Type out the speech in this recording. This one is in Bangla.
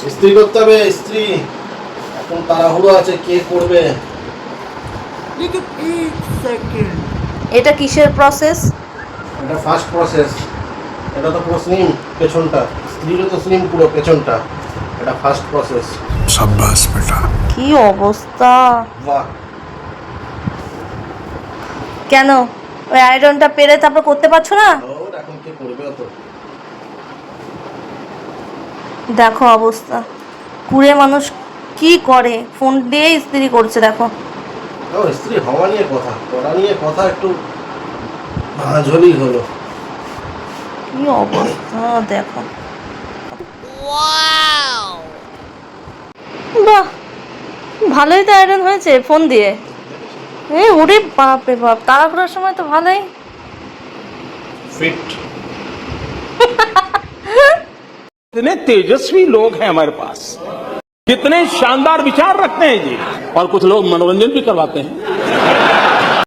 ইস্ত্রি করতে হবে, ইস্ত্রি। এখন তাড়াহুড়ো আছে, কে করবে? এটা কিসের প্রসেস? এটা ফার্স্ট প্রসেস। এটা তো পুরো স্লিম পেছনটা, স্ত্রীরও তো স্লিম পুরো পেছনটা। এটা ফার্স্ট প্রসেস। शाबाश बेटा। কি অবস্থা! বাহ। কেন ওই আয়রনটা পেরে তারপর করতে পারছো না? ওর এখন কে করবে অত? দেখো অবস্থা, কুড়ে মানুষ কি করে, ফোন দিয়ে ইস্ত্রি করছে দেখো। ও স্ত্রী হওয়া নিয়ে কথা, করা নিয়ে কথা একটু ঝোলই হলো। কি অবস্থা দেখো। বাহ, ভালোই তো আয়রন হয়েছে ফোন দিয়ে। ওরে বাপ রে বাপ, তাড়া করার সময় তো ভালোই ফিট। कितने तेजस्वी लोग हैं हमारे पास, कितने शानदार विचार रखते हैं जी, और कुछ लोग मनोरंजन भी करवाते हैं।